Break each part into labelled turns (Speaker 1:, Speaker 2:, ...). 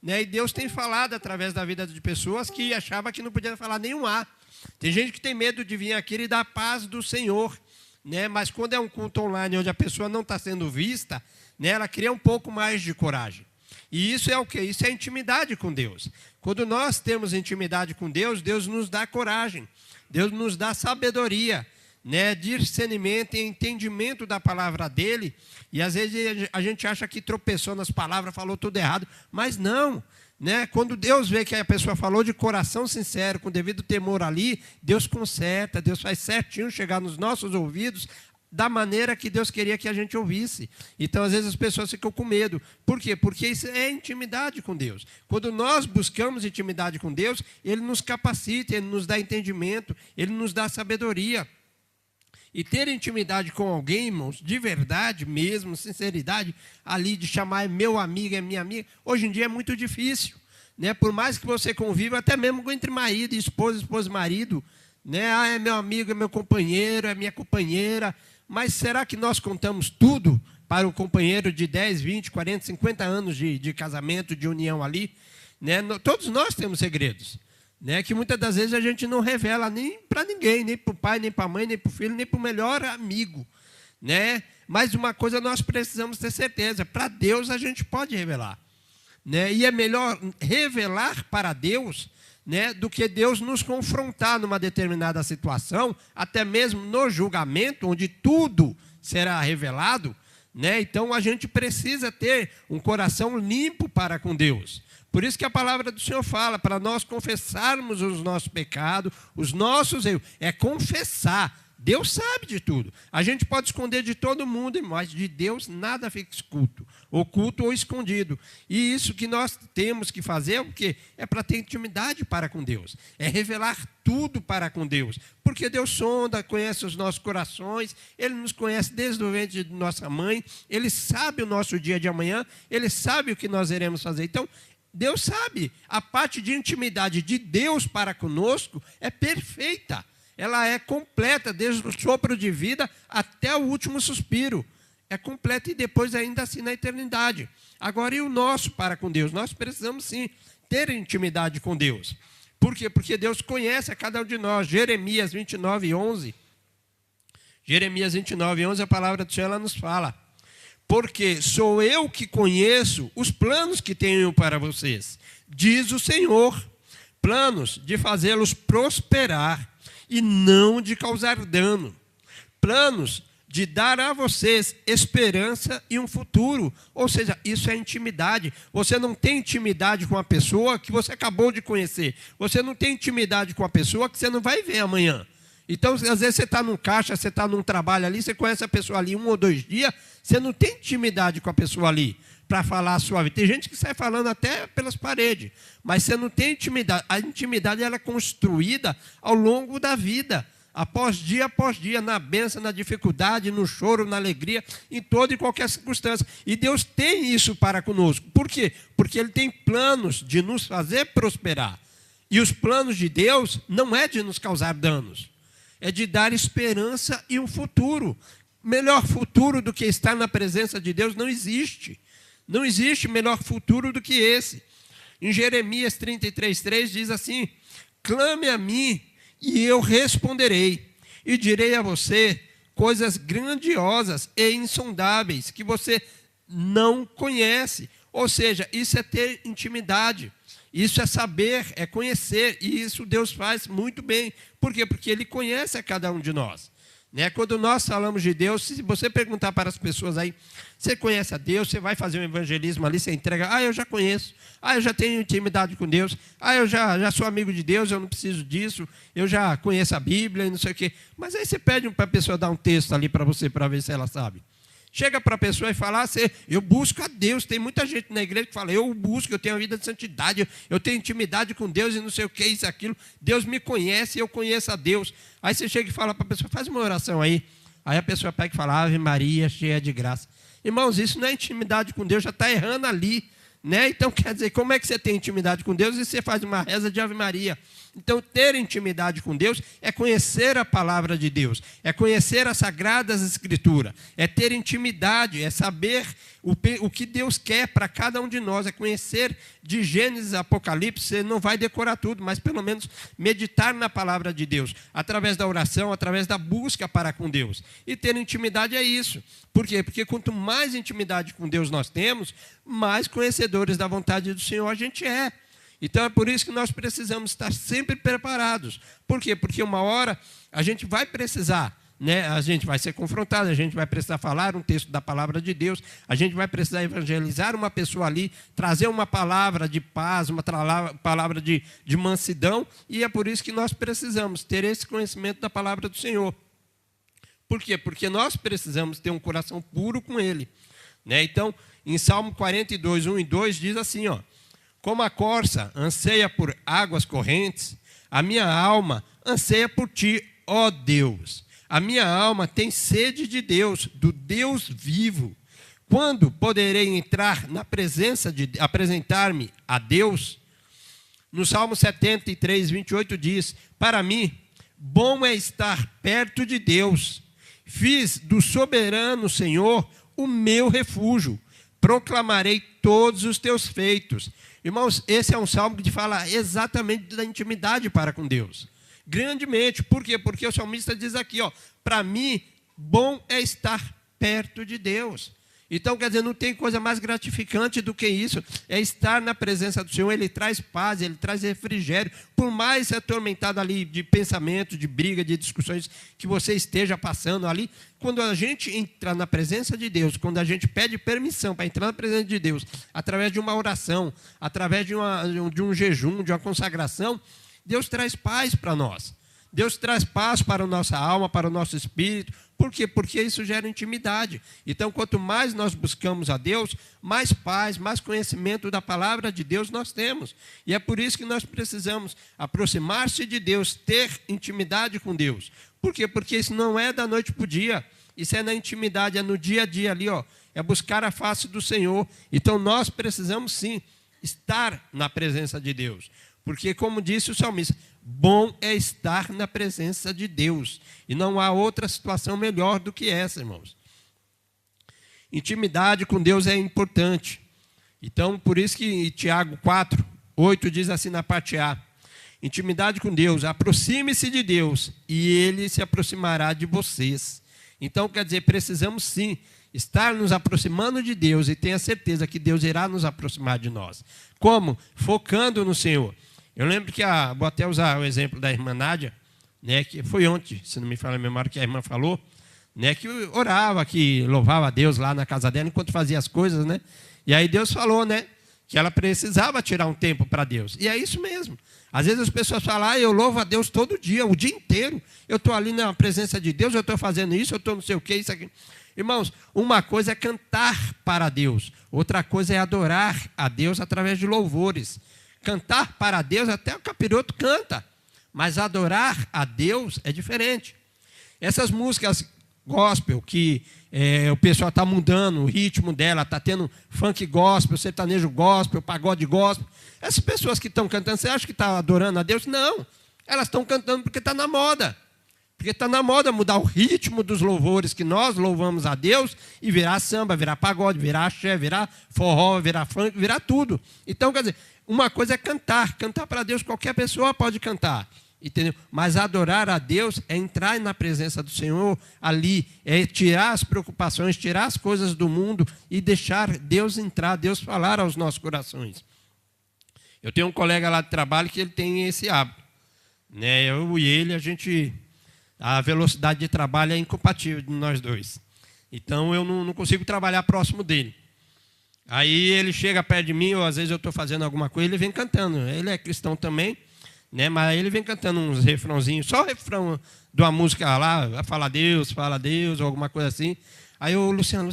Speaker 1: né? E Deus tem falado através da vida de pessoas que achava que não podia falar nenhum A. Tem gente que tem medo de vir aqui e dar a paz do Senhor, né? Mas quando é um culto online onde a pessoa não está sendo vista, né, ela cria um pouco mais de coragem. E isso é o quê? Isso é intimidade com Deus. Quando nós temos intimidade com Deus, Deus nos dá coragem, Deus nos dá sabedoria, né, discernimento e entendimento da palavra dele. E às vezes a gente acha que tropeçou nas palavras, falou tudo errado, mas não, né? Quando Deus vê que a pessoa falou de coração sincero, com devido temor ali, Deus conserta, Deus faz certinho chegar nos nossos ouvidos da maneira que Deus queria que a gente ouvisse. Então, às vezes, as pessoas ficam com medo. Por quê? Porque isso é intimidade com Deus. Quando nós buscamos intimidade com Deus, Ele nos capacita, Ele nos dá entendimento, Ele nos dá sabedoria. E ter intimidade com alguém, irmãos, de verdade mesmo, sinceridade, ali de chamar meu amigo, é minha amiga, hoje em dia é muito difícil, né? Por mais que você conviva, até mesmo entre marido e esposa e marido, né? Ah, é meu amigo, é meu companheiro, é minha companheira. Mas será que nós contamos tudo para o companheiro de 10, 20, 40, 50 anos de casamento, de união ali? Né? Todos nós temos segredos, né, que muitas das vezes a gente não revela nem para ninguém, nem para o pai, nem para a mãe, nem para o filho, nem para o melhor amigo, né? Mas uma coisa nós precisamos ter certeza, para Deus a gente pode revelar, né? E é melhor revelar para Deus, né, do que Deus nos confrontar numa determinada situação, até mesmo no julgamento, onde tudo será revelado, né? Então a gente precisa ter um coração limpo para com Deus. Por isso que a palavra do Senhor fala, para nós confessarmos os nossos pecados, os nossos erros. É confessar. Deus sabe de tudo. A gente pode esconder de todo mundo, mas de Deus nada fica oculto ou escondido. E isso que nós temos que fazer, o quê? É para ter intimidade para com Deus. É revelar tudo para com Deus. Porque Deus sonda, conhece os nossos corações, Ele nos conhece desde o ventre de nossa mãe, Ele sabe o nosso dia de amanhã, Ele sabe o que nós iremos fazer. Então, Deus sabe, a parte de intimidade de Deus para conosco é perfeita. Ela é completa, desde o sopro de vida até o último suspiro. É completa e depois ainda assim na eternidade. Agora, e o nosso para com Deus? Nós precisamos sim ter intimidade com Deus. Por quê? Porque Deus conhece a cada um de nós. Jeremias 29:11. Jeremias 29:11, a palavra do Senhor ela nos fala. Porque sou eu que conheço os planos que tenho para vocês, diz o Senhor, planos de fazê-los prosperar e não de causar dano, planos de dar a vocês esperança e um futuro. Ou seja, isso é intimidade. Você não tem intimidade com a pessoa que você acabou de conhecer. Você não tem intimidade com a pessoa que você não vai ver amanhã. Então, às vezes você está num caixa, você está num trabalho ali, você conhece a pessoa ali 1 ou 2 dias, você não tem intimidade com a pessoa ali para falar a sua vida. Tem gente que sai falando até pelas paredes, mas você não tem intimidade. A intimidade ela é construída ao longo da vida, após dia, na bênção, na dificuldade, no choro, na alegria, em toda e qualquer circunstância. E Deus tem isso para conosco. Por quê? Porque Ele tem planos de nos fazer prosperar. E os planos de Deus não é de nos causar danos. É de dar esperança e um futuro. Melhor futuro do que estar na presença de Deus não existe. Não existe melhor futuro do que esse. Em Jeremias 33:3 diz assim: clame a mim e eu responderei, e direi a você coisas grandiosas e insondáveis que você não conhece. Ou seja, isso é ter intimidade. Isso é saber, é conhecer, e isso Deus faz muito bem. Por quê? Porque Ele conhece a cada um de nós. Né? Quando nós falamos de Deus, se você perguntar para as pessoas aí, você conhece a Deus, você vai fazer um evangelismo ali, você entrega, eu já conheço, eu já tenho intimidade com Deus, eu já sou amigo de Deus, eu não preciso disso, eu já conheço a Bíblia e não sei o quê. Mas aí você pede para a pessoa dar um texto ali para você, para ver se ela sabe. Chega para a pessoa e fala, eu busco a Deus. Tem muita gente na igreja que fala, eu busco, eu tenho uma vida de santidade, eu tenho intimidade com Deus e não sei o que, isso, aquilo. Deus me conhece e eu conheço a Deus. Aí você chega e fala para a pessoa, faz uma oração aí. Aí a pessoa pega e fala, Ave Maria, cheia de graça. Irmãos, isso não é intimidade com Deus, já está errando ali. Né? Então, quer dizer, como é que você tem intimidade com Deus e você faz uma reza de Ave Maria? Então, ter intimidade com Deus é conhecer a palavra de Deus, é conhecer as Sagradas Escrituras, é ter intimidade, é saber O que Deus quer para cada um de nós é conhecer de Gênesis a Apocalipse. Você não vai decorar tudo, mas pelo menos meditar na palavra de Deus, através da oração, através da busca para com Deus. E ter intimidade é isso. Por quê? Porque quanto mais intimidade com Deus nós temos, mais conhecedores da vontade do Senhor a gente é. Então é por isso que nós precisamos estar sempre preparados. Por quê? Porque uma hora a gente vai precisar, né? A gente vai ser confrontado, a gente vai precisar falar um texto da palavra de Deus, a gente vai precisar evangelizar uma pessoa ali, trazer uma palavra de paz, uma palavra de mansidão, e é por isso que nós precisamos ter esse conhecimento da palavra do Senhor. Por quê? Porque nós precisamos ter um coração puro com Ele, né? Então, em Salmo 42, 1 e 2, diz assim, ó: como a corça anseia por águas correntes, a minha alma anseia por ti, ó Deus. A minha alma tem sede de Deus, do Deus vivo. Quando poderei entrar na presença de apresentar-me a Deus? No Salmo 73, 28 diz: para mim, bom é estar perto de Deus. Fiz do soberano Senhor o meu refúgio. Proclamarei todos os teus feitos. Irmãos, esse é um salmo que fala exatamente da intimidade para com Deus. Grandemente. Por quê? Porque o salmista diz aqui, ó: para mim, bom é estar perto de Deus. Então, quer dizer, não tem coisa mais gratificante do que isso. É estar na presença do Senhor. Ele traz paz, Ele traz refrigério. Por mais atormentado ali de pensamento, de briga, de discussões que você esteja passando ali, quando a gente entra na presença de Deus, quando a gente pede permissão para entrar na presença de Deus, através de uma oração, através de um jejum, de uma consagração, Deus traz paz para nós. Deus traz paz para a nossa alma, para o nosso espírito. Por quê? Porque isso gera intimidade. Então, quanto mais nós buscamos a Deus, mais paz, mais conhecimento da palavra de Deus nós temos. E é por isso que nós precisamos aproximar-se de Deus, ter intimidade com Deus. Por quê? Porque isso não é da noite para o dia. Isso é na intimidade, é no dia a dia ali, ó. É buscar a face do Senhor. Então, nós precisamos sim estar na presença de Deus. Porque, como disse o salmista, bom é estar na presença de Deus. E não há outra situação melhor do que essa, irmãos. Intimidade com Deus é importante. Então, por isso que Tiago 4, 8 diz assim na parte A: intimidade com Deus, aproxime-se de Deus e Ele se aproximará de vocês. Então, quer dizer, precisamos sim estar nos aproximando de Deus e tenha certeza que Deus irá nos aproximar de nós. Como? Focando no Senhor. Eu lembro que, vou até usar o exemplo da irmã Nádia, né, que foi ontem, se não me falha a memória, que a irmã falou, né, que orava, que louvava a Deus lá na casa dela enquanto fazia as coisas, né? E aí Deus falou, né, que ela precisava tirar um tempo para Deus. E é isso mesmo. Às vezes as pessoas falam: eu louvo a Deus todo dia, o dia inteiro. Eu estou ali na presença de Deus, eu estou fazendo isso, eu estou não sei o que, isso aqui. Irmãos, uma coisa é cantar para Deus, outra coisa é adorar a Deus através de louvores. Cantar para Deus, até o capiroto canta, mas adorar a Deus é diferente. Essas músicas gospel, que o pessoal está mudando o ritmo dela, está tendo funk gospel, sertanejo gospel, pagode gospel. Essas pessoas que estão cantando, você acha que está adorando a Deus? Não, elas estão cantando porque está na moda. Porque está na moda mudar o ritmo dos louvores que nós louvamos a Deus e virar samba, virar pagode, virar axé, virar forró, virar funk, virar tudo. Então, quer dizer, uma coisa é cantar. Cantar para Deus qualquer pessoa pode cantar. Entendeu? Mas adorar a Deus é entrar na presença do Senhor ali, é tirar as preocupações, tirar as coisas do mundo e deixar Deus entrar, Deus falar aos nossos corações. Eu tenho um colega lá de trabalho que ele tem esse hábito, né? Eu e ele, a velocidade de trabalho é incompatível de nós dois. Então eu não consigo trabalhar próximo dele. Aí ele chega perto de mim, ou às vezes eu estou fazendo alguma coisa, ele vem cantando. Ele é cristão também, né? Mas ele vem cantando uns refrãozinhos, só o refrão de uma música lá, fala Deus, ou alguma coisa assim. Aí eu, Luciano,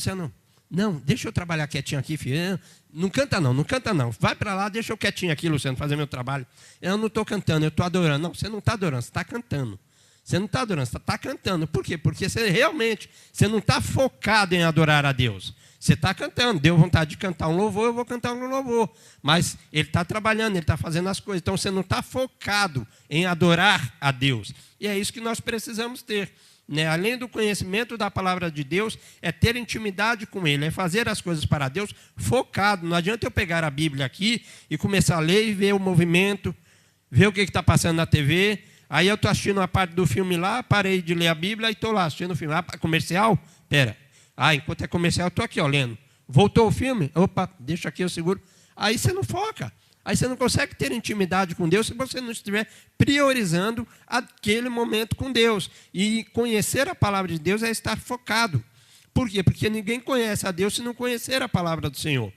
Speaker 1: não, deixa eu trabalhar quietinho aqui, filho. Não canta não. Vai para lá, deixa eu quietinho aqui, Luciano, fazer meu trabalho. Eu não estou cantando, eu estou adorando. Não, você não está adorando, você está cantando. Você não está adorando, você está cantando. Por quê? Porque você não está focado em adorar a Deus. Você está cantando, deu vontade de cantar um louvor, eu vou cantar um louvor. Mas ele está trabalhando, ele está fazendo as coisas. Então você não está focado em adorar a Deus. E é isso que nós precisamos ter. né? Além do conhecimento da palavra de Deus, é ter intimidade com Ele, é fazer as coisas para Deus focado. Não adianta eu pegar a Bíblia aqui e começar a ler e ver o movimento, ver o que está passando na TV. Aí eu estou assistindo uma parte do filme lá, parei de ler a Bíblia e estou lá assistindo o filme. Ah, comercial? Pera. Ah, enquanto é comercial, eu estou aqui, ó, lendo. Voltou o filme? Opa, deixa aqui, eu seguro. Aí você não foca. Aí você não consegue ter intimidade com Deus se você não estiver priorizando aquele momento com Deus. E conhecer a palavra de Deus é estar focado. Por quê? Porque ninguém conhece a Deus se não conhecer a palavra do Senhor.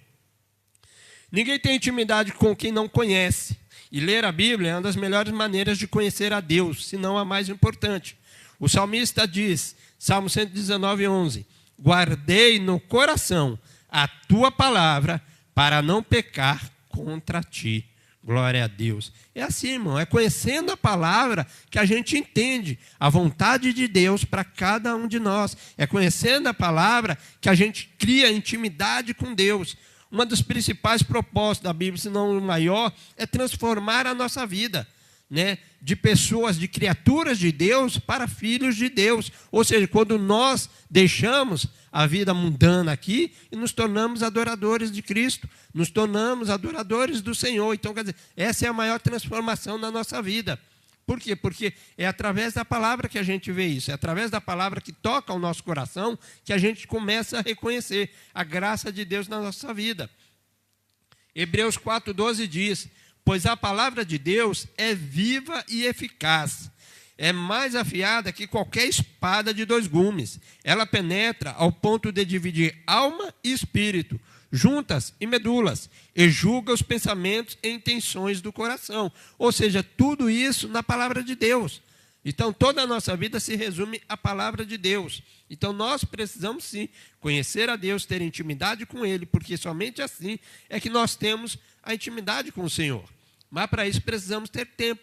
Speaker 1: Ninguém tem intimidade com quem não conhece. E ler a Bíblia é uma das melhores maneiras de conhecer a Deus, se não a mais importante. O salmista diz, Salmo 119, 11, guardei no coração a tua palavra para não pecar contra ti. Glória a Deus. É assim, irmão, é conhecendo a palavra que a gente entende a vontade de Deus para cada um de nós. É conhecendo a palavra que a gente cria intimidade com Deus. Uma dos principais propósitos da Bíblia, se não o maior, é transformar a nossa vida, né? De pessoas, de criaturas de Deus para filhos de Deus. Ou seja, quando nós deixamos a vida mundana aqui e nos tornamos adoradores de Cristo, nos tornamos adoradores do Senhor. Então, quer dizer, essa é a maior transformação na nossa vida. Por quê? Porque é através da palavra que a gente vê isso, é através da palavra que toca o nosso coração que a gente começa a reconhecer a graça de Deus na nossa vida. Hebreus 4,12 diz, pois a palavra de Deus é viva e eficaz, é mais afiada que qualquer espada de 2 gumes. Ela penetra ao ponto de dividir alma e espírito, juntas e medulas, e julga os pensamentos e intenções do coração. Ou seja, tudo isso na palavra de Deus. Então, toda a nossa vida se resume à palavra de Deus. Então, nós precisamos, sim, conhecer a Deus, ter intimidade com Ele, porque somente assim é que nós temos a intimidade com o Senhor. Mas, para isso, precisamos ter tempo,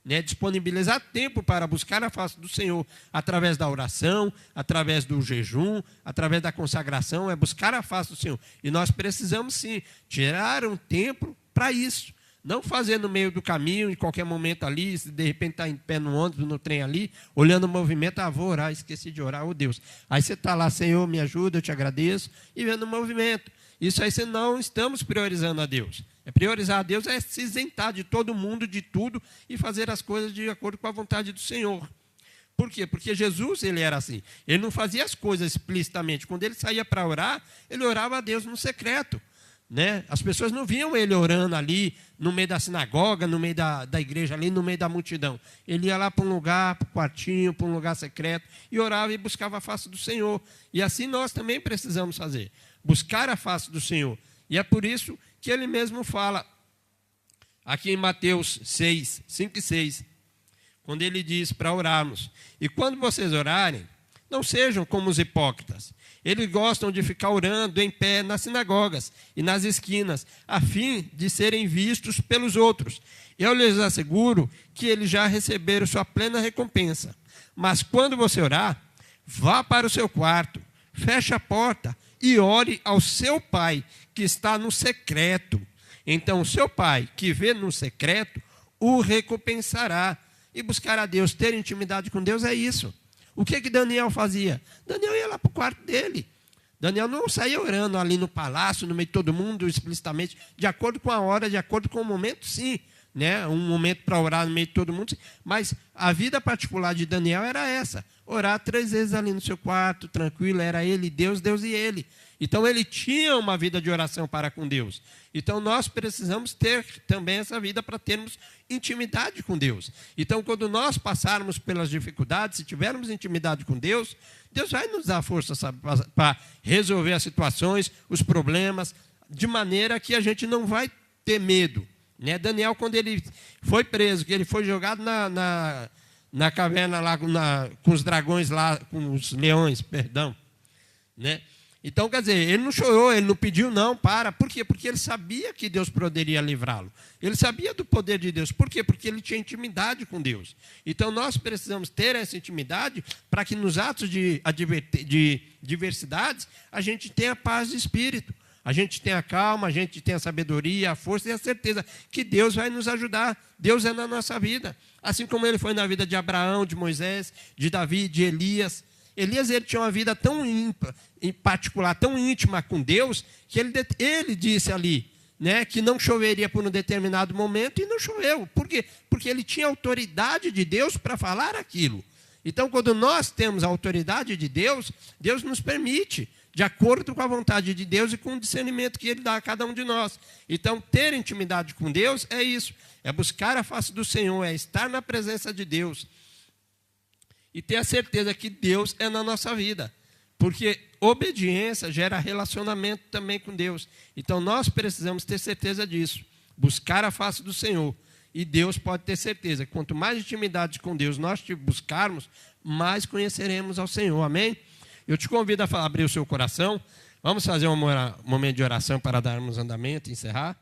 Speaker 1: né? Disponibilizar tempo para buscar a face do Senhor, através da oração, através do jejum, através da consagração, é buscar a face do Senhor. E nós precisamos, sim, tirar um tempo para isso. Não fazer no meio do caminho, em qualquer momento ali, se de repente está em pé no ônibus, no trem ali, olhando o movimento, vou orar, esqueci de orar, oh Deus. Aí você está lá, Senhor, me ajuda, eu te agradeço, e vendo o movimento. Isso aí, você não estamos priorizando a Deus. Priorizar a Deus é se isentar de todo mundo, de tudo, e fazer as coisas de acordo com a vontade do Senhor. Por quê? Porque Jesus, ele era assim. Ele não fazia as coisas explicitamente. Quando ele saía para orar, ele orava a Deus no secreto, né? As pessoas não viam ele orando ali, no meio da sinagoga, no meio da igreja, ali no meio da multidão. Ele ia lá para um lugar, para o quartinho, para um lugar secreto, e orava e buscava a face do Senhor. E assim nós também precisamos fazer. Buscar a face do Senhor. E é por isso que ele mesmo fala, aqui em Mateus 6, 5 e 6, quando ele diz para orarmos, e quando vocês orarem, não sejam como os hipócritas. Eles gostam de ficar orando em pé nas sinagogas e nas esquinas, a fim de serem vistos pelos outros. Eu lhes asseguro que eles já receberam sua plena recompensa. Mas quando você orar, vá para o seu quarto, feche a porta e ore ao seu Pai, que está no secreto. Então, o seu Pai, que vê no secreto, o recompensará. E buscar a Deus, ter intimidade com Deus é isso. O que Daniel fazia? Daniel ia lá para o quarto dele. Daniel não saía orando ali no palácio, no meio de todo mundo, explicitamente, de acordo com a hora, de acordo com o momento, sim. Né? Um momento para orar no meio de todo mundo, sim. Mas a vida particular de Daniel era essa. Orar 3 vezes ali no seu quarto, tranquilo, era ele, Deus e ele. Então, ele tinha uma vida de oração para com Deus. Então, nós precisamos ter também essa vida para termos intimidade com Deus. Então, quando nós passarmos pelas dificuldades, se tivermos intimidade com Deus, Deus vai nos dar força para resolver as situações, os problemas, de maneira que a gente não vai ter medo. Né? Daniel, quando ele foi preso, que ele foi jogado na caverna lá com os dragões lá, com os leões, perdão, né? Então, quer dizer, ele não chorou, ele não pediu não, Por quê? Porque ele sabia que Deus poderia livrá-lo. Ele sabia do poder de Deus. Por quê? Porque ele tinha intimidade com Deus. Então, nós precisamos ter essa intimidade para que nos atos de diversidades a gente tenha paz de espírito. A gente tem a calma, a gente tem a sabedoria, a força e a certeza que Deus vai nos ajudar. Deus é na nossa vida. Assim como Ele foi na vida de Abraão, de Moisés, de Davi, de Elias. Elias ele tinha uma vida tão ímpar, em particular, tão íntima com Deus, que ele disse ali, né, que não choveria por um determinado momento e não choveu. Por quê? Porque ele tinha autoridade de Deus para falar aquilo. Então, quando nós temos a autoridade de Deus, Deus nos permite, de acordo com a vontade de Deus e com o discernimento que Ele dá a cada um de nós. Então, ter intimidade com Deus é isso, é buscar a face do Senhor, é estar na presença de Deus e ter a certeza que Deus é na nossa vida. Porque obediência gera relacionamento também com Deus. Então, nós precisamos ter certeza disso, buscar a face do Senhor. E Deus pode ter certeza, quanto mais intimidade com Deus nós buscarmos, mais conheceremos ao Senhor, amém? Eu te convido a abrir o seu coração, vamos fazer um momento de oração para darmos andamento e encerrar.